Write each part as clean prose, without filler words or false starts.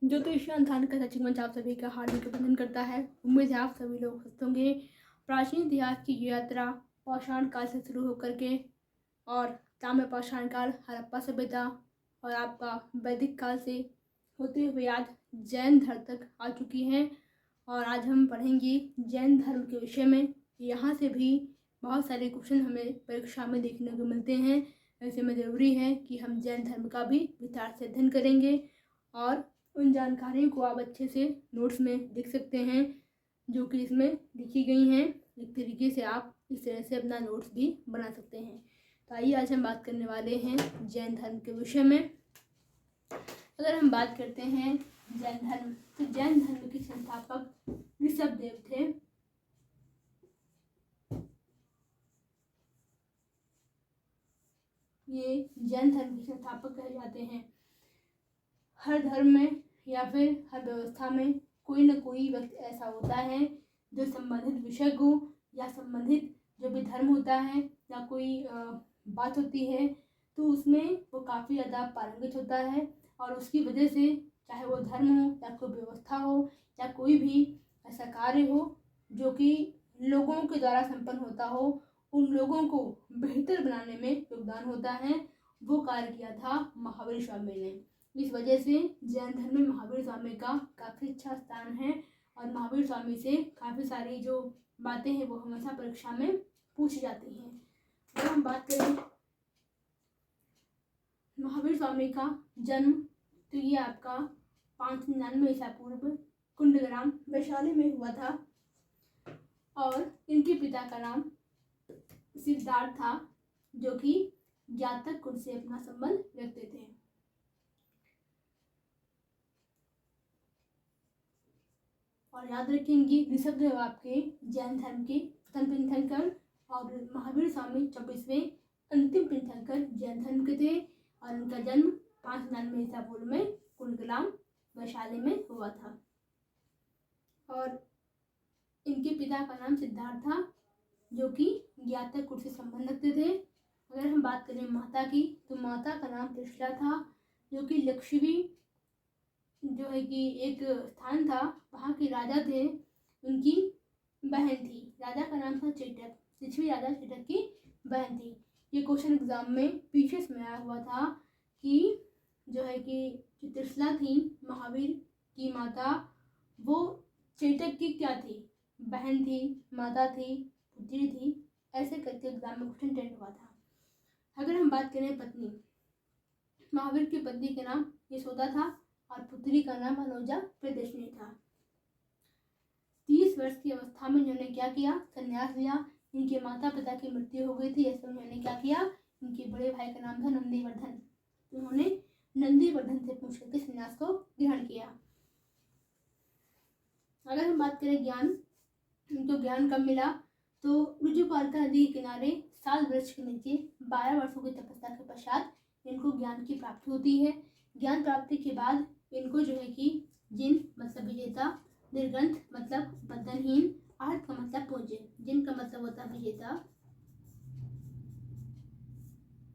ज्योतिष अनुसंधान का शैक्षिक मंच आप सभी का हार्दिक अभिनंदन करता है। उम्मीद है आप सभी लोग स्वस्थ होंगे। प्राचीन इतिहास की ये यात्रा पाषाण काल से शुरू होकर के और ताम्र पाषाण काल, हड़प्पा सभ्यता और आपका वैदिक काल से होते हुए आज जैन धर्म तक आ चुकी है। और आज हम पढ़ेंगे जैन धर्म के विषय में। यहाँ से भी बहुत सारे क्वेश्चन हमें परीक्षा में देखने को मिलते हैं। ऐसे में ज़रूरी है कि हम जैन धर्म का भी विस्तार से अध्ययन करेंगे और उन जानकारियों को आप अच्छे से नोट्स में लिख सकते हैं जो कि इसमें लिखी गई हैं। एक तरीके से आप इस तरह से अपना नोट्स भी बना सकते हैं। तो आइए आज हम बात करने वाले हैं जैन धर्म के विषय में। अगर हम बात करते हैं जैन धर्म, तो जैन धर्म के संस्थापक ऋषभदेव थे। ये जैन धर्म के संस्थापक कहे जाते हैं। हर धर्म में या फिर हर व्यवस्था में कोई न कोई व्यक्ति ऐसा होता है जो संबंधित विषय को या संबंधित जो भी धर्म होता है या कोई बात होती है तो उसमें वो काफ़ी ज़्यादा पारंगत होता है। और उसकी वजह से चाहे वो धर्म हो या कोई व्यवस्था हो या कोई भी ऐसा कार्य हो जो कि लोगों के द्वारा संपन्न होता हो, उन लोगों को बेहतर बनाने में योगदान होता है। वो कार्य किया था महावीर स्वामी ने। इस वजह से जैन धर्म में महावीर स्वामी का काफ़ी अच्छा स्थान है और महावीर स्वामी से काफ़ी सारी जो बातें हैं वो हमेशा परीक्षा में पूछी जाती हैं। अगर हम बात करें महावीर स्वामी का जन्म, तो ये आपका 599 ईसा पूर्व कुंडग्राम वैशाली में हुआ था। और इनके पिता का नाम सिद्धार्थ था जो कि जातक कुल से अपना संबंध रखते थे। और याद रखेंगे ऋषभदेव आपके जैन धर्म के प्रथम तीर्थंकर और महावीर स्वामी 24वें अंतिम तीर्थंकर जैन धर्म के थे। और उनका जन्म 599 ईसा पूर्व में कुंडग्राम वैशाली में हुआ था। और इनके पिता का नाम सिद्धार्थ था जो कि ज्ञातक कुल से संबंध रखते थे। अगर हम बात करें माता की, तो माता का नाम त्रिशला था जो कि लक्ष्मी जो है कि एक स्थान था, वहाँ के राजा थे, उनकी बहन थी। राजा का नाम था चेटक, पृथ्वी राजा चेटक की बहन थी। ये क्वेश्चन एग्जाम में पीछे में आया हुआ था कि जो है कि त्रिशला थी महावीर की माता, वो चेटक की क्या थी, बहन थी, माता थी, पुत्री थी, ऐसे करके एग्जाम में क्वेश्चन टेंट हुआ था। अगर हम बात करें पत्नी, महावीर की पत्नी का नाम यशोदा था और पुत्री का नाम अनुजा प्रियदर्शिनी था। 30 वर्ष की अवस्था में इन्होंने क्या किया, संन्यास लिया। इनके माता पिता की मृत्यु हो गई थी, ऐसे उन्होंने क्या किया, इनके बड़े भाई का नाम था नंदीवर्धन, तो उन्होंने नंदीवर्धन से पूछ करके संन्यास को ग्रहण किया। अगर हम बात करें ज्ञान, इनको ज्ञान कब मिला, तो ऋजुपालिका नदी के किनारे साल वृक्ष के नीचे 12 वर्षों की तपस्या के पश्चात इनको ज्ञान की प्राप्ति होती है। ज्ञान प्राप्ति के बाद इनको जो है कि जिन मतलब विजेता, निर्ग्रंथ मतलब बंधनहीन, अर्थ का मतलब पूज्य, जिन का मतलब होता है विजेता,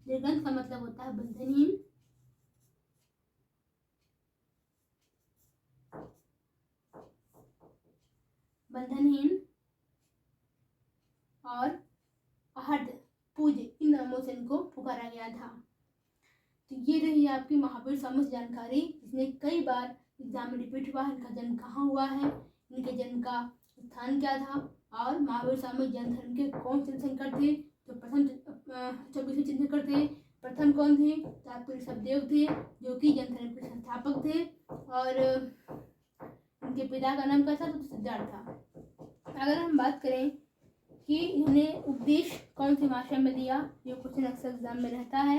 निर्ग्रंथ का मतलब होता है बंधनहीन, और आहद पूज्य, इन नामों से इनको पुकारा गया था। तो ये रही आपकी महावीर स्वामी जानकारी, जिसने कई बार एग्जाम में रिपीट हुआ। इनका जन्म कहाँ हुआ है, इनके जन्म का स्थान क्या था, और महावीर स्वामी जैन धर्म के कौन से तीर्थंकर थे जो प्रथम 24वें तीर्थंकर थे। प्रथम कौन थे, तो आपके ऋषभदेव थे जो कि जैन धर्म के संस्थापक थे। और इनके पिता का नाम क्या था, तो सिद्धार्थ था। अगर हम बात करें कि इन्होंने उपदेश कौन सी भाषा में दिया, ये क्वेश्चन अक्सर एग्जाम में रहता है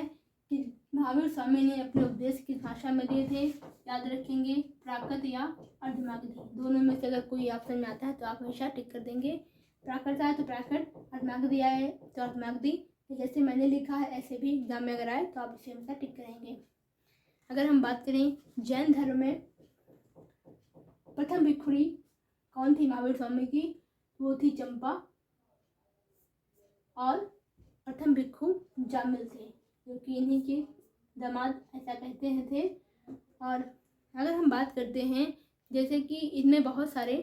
कि महावीर स्वामी ने अपने उपदेश किस भाषा में दिए थे। याद रखेंगे प्राकृत या अर्धमागधी, दोनों में से अगर कोई ऑप्शन में आता है तो आप हमेशा टिक कर देंगे। प्राकृत आए तो प्राकृत, अर्धमागधी आए तो अर्धमागधी, जैसे मैंने लिखा है ऐसे भी एग्जाम में अगर आए तो आप इसे हमेशा टिक करेंगे। अगर हम बात करें जैन धर्म में प्रथम भिक्षुणी कौन थी महावीर स्वामी की, वो थी चंपा। और प्रथम भिक्षु जामिल थे जो कि इन्हीं के दामाद ऐसा कहते हैं थे। और अगर हम बात करते हैं जैसे कि इनमें बहुत सारे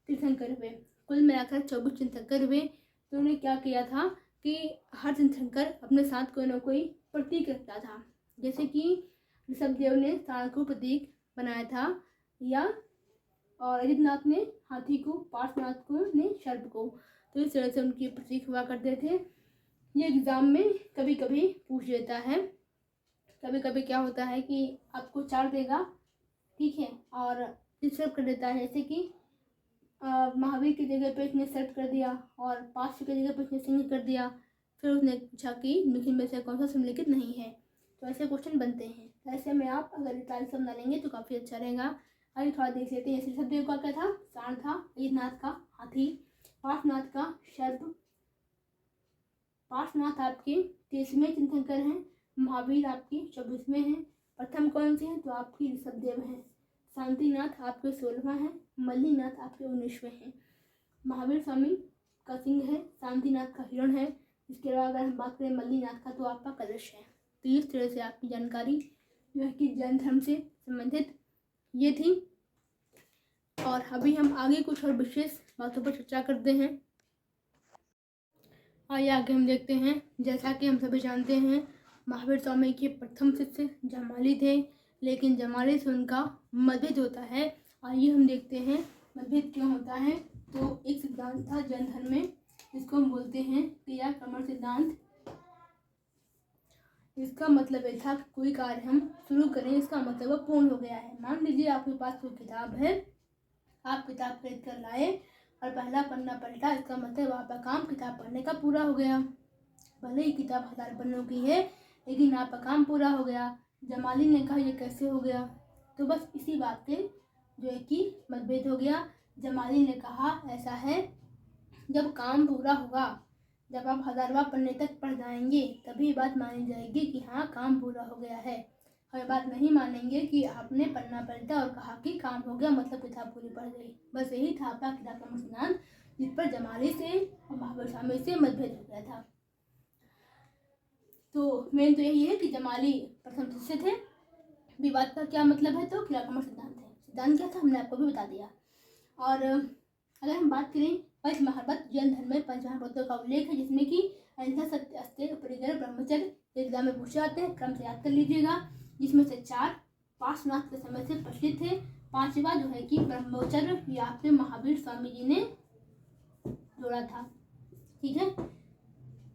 तीर्थंकर हुए, कुल मिलाकर 24 तीर्थंकर हुए। तो उन्होंने क्या किया था कि हर तीर्थंकर अपने साथ कोई ना कोई प्रतीक रखता था। जैसे कि ऋषभदेव ने सांड को प्रतीक बनाया था, या और अजितनाथ ने हाथी को, पार्श्वनाथ को ने सर्प को। तो इस तरह से उनके प्रतीक हुआ करते थे। ये एग्ज़ाम में कभी कभी पूछ लेता है। कभी कभी क्या होता है कि आपको 4 देगा, ठीक है, और डिस्टर्ब कर देता है। जैसे कि महावीर की जगह पे इसने सर्प कर दिया और पार्श्व की जगह पे इसने सिंह कर दिया। फिर उसने पूछा कि निम्नलिखित में से कौन सा सम्मिलित नहीं है। तो ऐसे क्वेश्चन बनते हैं। ऐसे में आप अगर इतना सब बना लेंगे तो काफ़ी अच्छा रहेगा। आइए थोड़ा देख लेते हैं। ऋषभदेव का क्या था? सांड था। अजितनाथ का हाथी, पार्श्वनाथ का सर्प। पार्श्वनाथ आपके 23वें तीर्थंकर हैं, महावीर आपके 24वें हैं। प्रथम कौन से हैं? तो आपके ऋषभदेव हैं। शांतिनाथ आपके 16वां हैं, मल्लीनाथ आपके 19वें हैं। महावीर स्वामी का सिंह है, शांतिनाथ का हिरण है। इसके अलावा अगर हम बात करें मल्लीनाथ का तो आपका कलश है। तो इस तरह से आपकी जानकारी जो है कि जैन धर्म से संबंधित ये थी। और अभी हम आगे कुछ और विशेष बातों पर चर्चा करते हैं। आइए आगे हम देखते हैं। जैसा कि हम सभी जानते हैं, महावीर स्वामी के प्रथम शिष्य जमाली थे, लेकिन जमाली से उनका मतभेद होता है। आइए हम देखते हैं मतभेद क्यों होता है। तो एक सिद्धांत था जैन धर्म में, जिसको हम बोलते हैं क्रियाक्रमण सिद्धांत। इसका मतलब ये था कि कोई कार्य हम शुरू करें, इसका मतलब वो पूर्ण हो गया है। मान लीजिए आपके पास कोई किताब है, आप किताब खरीद कर लाए और पहला पन्ना पलटा, इसका मतलब आपका काम किताब पढ़ने का पूरा हो गया। भले ही किताब 1000 पन्नों की है, लेकिन आपका काम पूरा हो गया। जमाली ने कहा ये कैसे हो गया? तो बस इसी बात पे जो है कि मतभेद हो गया। जमाली ने कहा ऐसा है, जब काम पूरा होगा, जब आप 1000वां पन्ने तक पढ़ जाएंगे, तभी बात मानी जाएगी कि हाँ काम पूरा हो गया है। हर बात नहीं मानेंगे कि आपने पन्ना पलटा और कहा कि काम हो गया, मतलब किताब पूरी पढ़ गई। बस यही था आपका क्रियाक्रमण सिद्धांत, जिस पर जमाली से और महावीर स्वामी से मतभेद हो गया था। तो मेन तो यही है कि जमाली प्रथम शिष्य थे। विवाद का क्या मतलब है? तो क्रियाक्रमण सिद्धांत है। सिद्धांत क्या था हमने आपको भी बता दिया। और अगर हम बात करें पंच महाव्रत, जैन धर्म में पंच महाव्रतों का उल्लेख है, जिसमें कि अहिंसा, सत्य, अस्तेय, परिग्रह, ब्रह्मचर्य एग्जाम में पूछे जाते हैं। क्रम से याद कर लीजिएगा, जिसमें से 4 पार्श्वनाथ के समय से प्रचलित है। 5वां जो है कि ब्रह्मचर्य, ये आपके महावीर स्वामी जी ने जोड़ा था। ठीक है,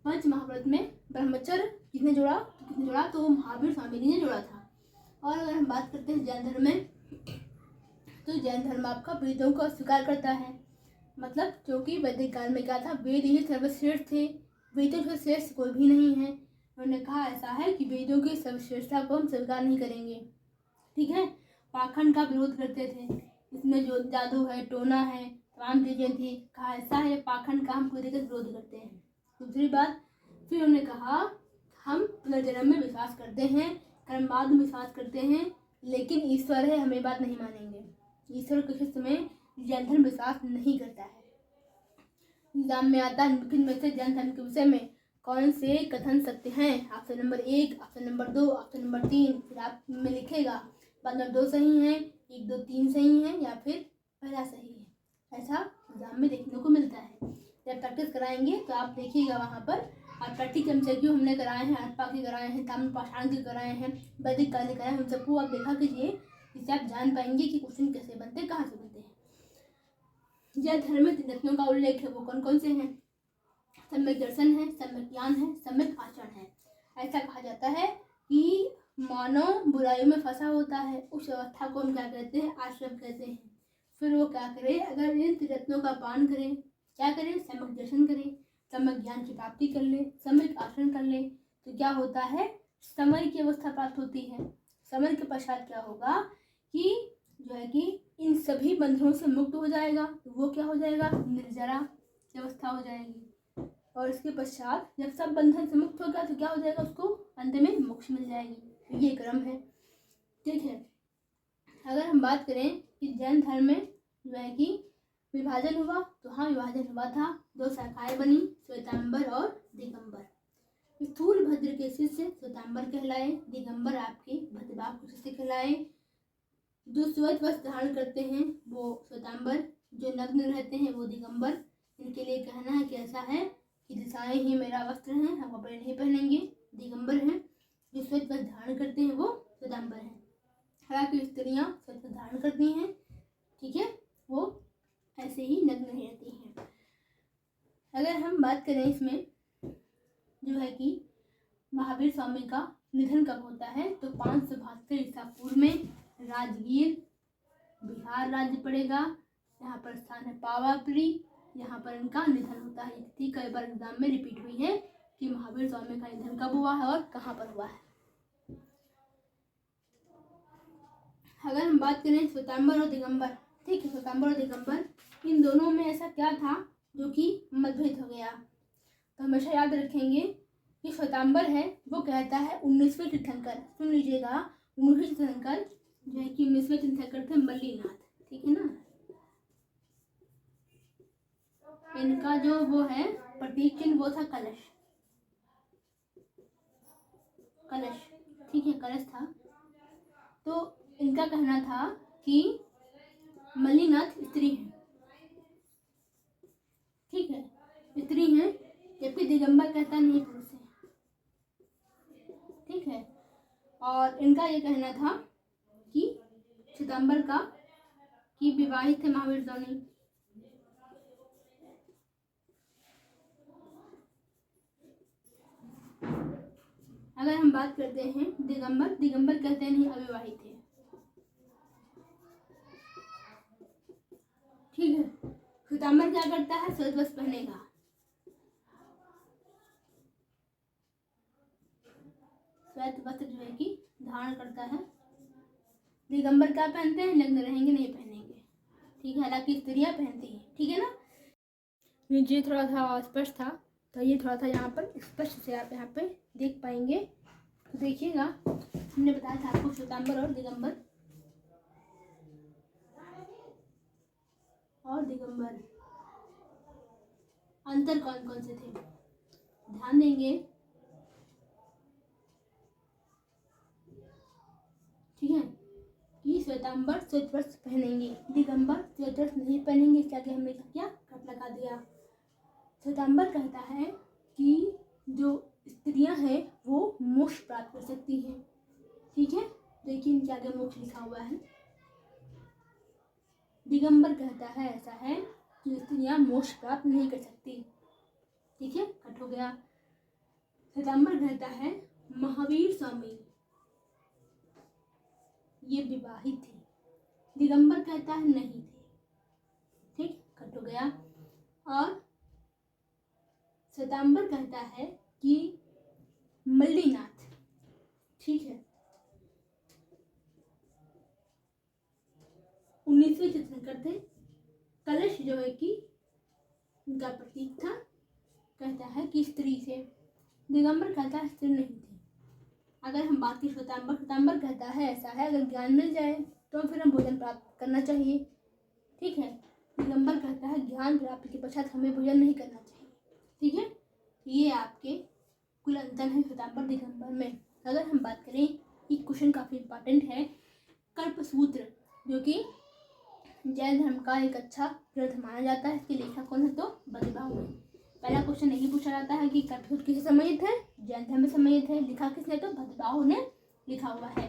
पंच महाव्रत में ब्रह्मचर्य किसने जोड़ा? तो महावीर स्वामी जी ने जोड़ा था। और अगर हम बात करते हैं जैन धर्म में, तो जैन धर्म आपका वेदों को स्वीकार करता है। मतलब क्योंकि वैदिक काल में क्या था, वेद ही सर्वश्रेष्ठ थे, वेदों से श्रेष्ठ कोई भी नहीं है। उन्होंने कहा ऐसा है कि वेदों की सर्वश्रेष्ठता को हम स्वीकार नहीं करेंगे। ठीक है, पाखंड का विरोध करते थे, इसमें जो जादू है, टोना है, तमाम चीजें थी। कहा ऐसा है पाखंड का हम पूरी तरह विरोध करते हैं। दूसरी बात, फिर उन्होंने कहा हम पुनर्जन्म में विश्वास करते हैं, कर्मवाद में विश्वास करते हैं, लेकिन ईश्वर है, हमें बात नहीं मानेंगे। ईश्वर के शिष्य में जैन धर्म विश्वास नहीं करता है। एग्जाम में आता है निम्नलिखित में से जैन धर्म के विषय में कौन से कथन सत्य हैं? Option number 1, option number 2, option number 3। फिर आप में लिखेगा मतलब 2 सही हैं, 1, 2, 3 सही हैं, या फिर पहला सही है। ऐसा एग्जाम में देखने को मिलता है। जब प्रैक्टिस कराएंगे तो आप देखिएगा वहाँ पर। और प्रैक्टिस MCQ हमने कराए हैं, हड़प्पा के कराए हैं, ताम्रपाषाण के कराए हैं, वैदिक काल के कराए हैं। उन सबको आप देखा कीजिए, जिससे आप जान पाएंगे कि क्वेश्चन कैसे बनते हैं, कहाँ से बनते हैं। जैन धर्म में 3 रत्नों का उल्लेख है, वो कौन कौन से हैं? सम्यक दर्शन है, सम्यक ज्ञान है, सम्यक आचरण है। ऐसा कहा जाता है कि मानव बुराइयों में फंसा होता है, उस अवस्था को हम क्या कहते हैं? आश्रम कहते हैं। फिर वो क्या करे? अगर इन 3 रत्नों का पान करें, क्या करें? सम्यक दर्शन करें, सम्यक ज्ञान की प्राप्ति कर ले, सम्यक आचरण कर ले, तो क्या होता है? समय की अवस्था प्राप्त होती है। समय के पश्चात क्या होगा कि जो है कि इन सभी बंधनों से मुक्त हो जाएगा। वो क्या हो जाएगा? निर्जरा की अवस्था हो जाएगी। और इसके पश्चात जब सब बंधन से मुक्त होगा तो क्या हो जाएगा? उसको अंत में मोक्ष मिल जाएगी। ये क्रम है। ठीक है, अगर हम बात करें कि जैन धर्म में जो है कि विभाजन हुआ, तो हाँ विभाजन हुआ था। 2 शाखाएं बनी, श्वेतांबर और दिगंबर। स्थूल भद्र के शिष्य श्वेतांबर कहलाए, दिगंबर आपके भद्रबाहु के शिष्य कहलाए। जो श्वेत वस्त्र धारण करते हैं वो श्वेतांबर, जो नग्न रहते हैं वो दिगंबर। इनके लिए कहना है कि ऐसा है कि दिशाएं ही मेरा वस्त्र हैं, हम कपड़े नहीं पहनेंगे, दिगंबर हैं। जो श्वेत वस्त्र धारण करते हैं वो श्वेतांबर हैं। हालांकि स्त्रियां श्वेत वस्त्र धारण करती हैं, ठीक है, वो ऐसे ही नग्न रहती हैं। अगर हम बात करें इसमें जो है कि महावीर स्वामी का निधन कब होता है, तो 572 ईसा पूर्व में राजगीर बिहार राज्य पड़ेगा। यहाँ पर स्थान है पावापुरी, यहाँ पर इनका निधन होता है। इतनी कई बार एग्जाम में रिपीट हुई है कि महावीर स्वामी का निधन कब हुआ है और कहाँ पर हुआ है। अगर हम बात करें श्वेतांबर और दिगंबर, ठीक है, श्वेतांबर और दिगंबर इन दोनों में ऐसा क्या था जो कि मतभेद हो गया, तो हमेशा याद रखेंगे कि श्वेतांबर है वो कहता है 19वें तीर्थंकर, सुन लीजिएगा, 19वें तीर्थंकर जो है कि 19वें तीर्थंकर थे मल्लीनाथ, ठीक है ना। इनका जो वो है प्रतीक चिन्ह वो था कलश, कलश, ठीक है, कलश था। तो इनका कहना था कि मल्लीनाथ स्त्री हैं, ठीक है, स्त्री हैं, जबकि दिगंबर कहता नहीं पुरुष है, ठीक है। और इनका ये कहना था कि श्वेतांबर का कि विवाहित थे महावीर स्वामी। अगर हम बात करते हैं दिगंबर, दिगंबर कहते नहीं अविवाहित थे, ठीक है। श्वेतांबर क्या करता है, श्वेत वस्त्र पहनेगा, श्वेत वस्त्र जो है कि धारण करता है। दिगंबर क्या पहनते हैं, नग्न रहेंगे, नहीं पहनेंगे, ठीक है, हालांकि स्त्रियां पहनती हैं, ठीक है ना। ये थोड़ा सा अस्पष्ट था, तो ये थोड़ा सा यहाँ पर स्पष्ट से आप यहाँ पे देख पाएंगे। तो देखिएगा, हमने बताया था आपको श्वेतांबर और दिगंबर, अंतर कौन कौन से थे, ध्यान देंगे, ठीक है, कि श्वेतांबर श्वेत वस्त्र पहनेंगे, दिगंबर श्वेत वस्त्र नहीं पहनेंगे। इसके आगे हमने क्या कट लगा दिया। श्वेतांबर कहता है कि जो स्त्रियां हैं वो मोक्ष प्राप्त कर सकती हैं, ठीक है, देखिए इनके आगे मोक्ष लिखा हुआ है। दिगंबर कहता है ऐसा है कि स्त्रियां मोक्ष प्राप्त नहीं कर सकती, ठीक है, कट हो गया। श्वेतांबर कहता है महावीर स्वामी ये विवाहित थे, दिगंबर कहता है नहीं थे, ठीक, कट हो गया। और श्वेतांबर कहता है कि मल्लीनाथ, ठीक है, 19वें तीर्थंकर थे। कलश जो है कि उनका प्रतीक था, कहता है कि स्त्री से, दिगंबर कहता है स्त्री नहीं थी। अगर हम बात की श्वेतांबर, श्वेतांबर कहता है ऐसा है अगर ज्ञान मिल जाए तो फिर हम भोजन प्राप्त करना चाहिए, ठीक है। दिगंबर कहता है ज्ञान प्राप्ति के पश्चात हमें भोजन नहीं करना चाहिए, ठीक है। ये आपके कुल अंतर है श्वेतांबर दिगंबर में। अगर हम बात करें, एक क्वेश्चन काफ़ी इंपॉर्टेंट है, कल्पसूत्र जो कि जैन धर्म का एक अच्छा ग्रंथ माना जाता है, इसके लेखक कौन है, तो बद्रीबाहु है। पहला क्वेश्चन यही पूछा जाता है कि कल्पसूत्र किसे संबंधित है, जैन धर्म में संबंधित है, लिखा किसने, तो बद्रीबाहु ने लिखा हुआ है।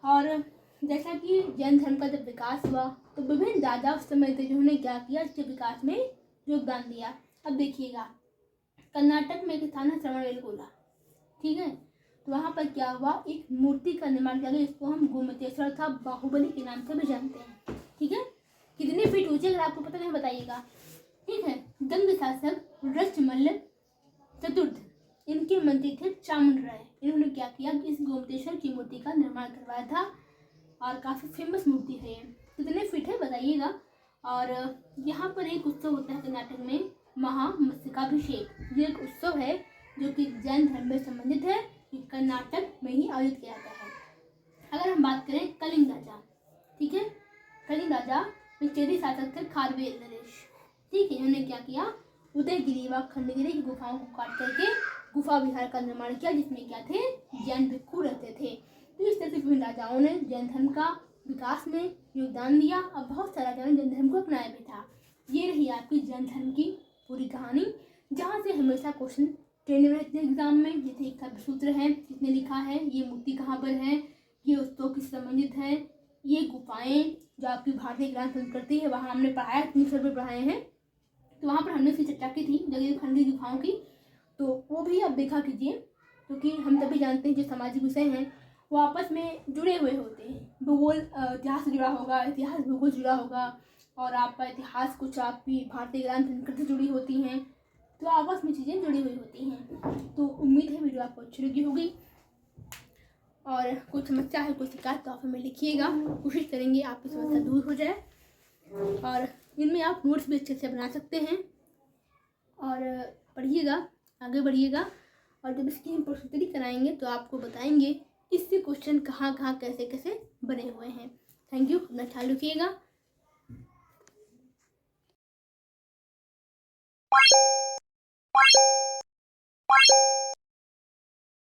और जैसा कि जैन धर्म का जब विकास हुआ तो विभिन्न राजा उस समय थे जिन्होंने क्या किया, इसके विकास में योगदान दिया। अब देखिएगा, कर्नाटक में एक स्थान है श्रवणबेलगोला, ठीक है, तो वहाँ पर क्या हुआ, एक मूर्ति का निर्माण किया गया जिसको हम गोमतेश्वर था बाहुबली के नाम से भी जानते हैं, ठीक है। कितने फीट ऊंचे, अगर आपको पता नहीं बताइएगा, ठीक है। गंग शासक रचमल्ल चतुर्थ इनके मंत्री थे चामुंड राय, इन्होंने क्या किया कि इस गोमतेश्वर की मूर्ति का निर्माण करवाया था और काफ़ी फेमस मूर्ति है। कितने फीट है बताइएगा। और यहाँ पर एक उत्सव होता है कर्नाटक में, महामस्तकाभिषेक, ये एक उत्सव है जो कि जैन धर्म में संबंधित है, ये कर्नाटक में ही आयोजित किया जाता है। अगर हम बात करें कलिंग राजा, ठीक है, कलिंग राजा में चेदी शासक थे खारवेल नरेश, ठीक है, इन्होंने क्या किया, उदयगिरी व खंडगिरी की गुफाओं को काट करके गुफा विहार का निर्माण किया जिसमें क्या थे, जैन भिक्षु रहते थे। तो इस तरह से विभिन्न राजाओं ने जैन धर्म का विकास में योगदान दिया और बहुत सारा जैन धर्म को अपनाया भी था। ये रही आपकी जैन धर्म की पूरी कहानी, जहाँ से हमेशा क्वेश्चन ट्रेंड में रहते हैं एग्जाम में। जैसे एक सूत्र है, इसने लिखा है ये मूर्ति कहाँ पर है, ये उत्सव किस संबंधित है, ये गुफाएं जो आपकी भारतीय ज्ञान संस्कृति है वहाँ हमने पढ़ाया, 3 सौ पढ़ाए हैं, तो वहाँ पर हमने उसकी चर्चा की थी जगह खंड की गुफाओं की, तो वो भी आप देखा कीजिए, क्योंकि हम तभी जानते हैं जो सामाजिक विषय हैं वो आपस में जुड़े हुए होते हैं। भूगोल इतिहास से जुड़ा होगा, इतिहास भूगोल जुड़ा होगा, और आपका इतिहास कुछ आपकी भारतीय ज्ञान संस्कृति से जुड़ी होती हैं, तो आपस में चीज़ें जुड़ी हुई होती हैं। तो उम्मीद है वीडियो आपको अच्छी लगी होगी, और कोई समस्या है, कोई शिकायत तो आप हमें लिखिएगा, कोशिश करेंगे आपकी समस्या दूर हो जाए। और इनमें आप नोट्स भी अच्छे से बना सकते हैं, और पढ़िएगा, आगे बढ़िएगा, और जब इसकी हम प्रस्तुति कराएंगे तो आपको बताएंगे इससे क्वेश्चन कहाँ कहाँ कैसे कैसे बने हुए हैं। थैंक यू, अपना ख्याल रखिएगा।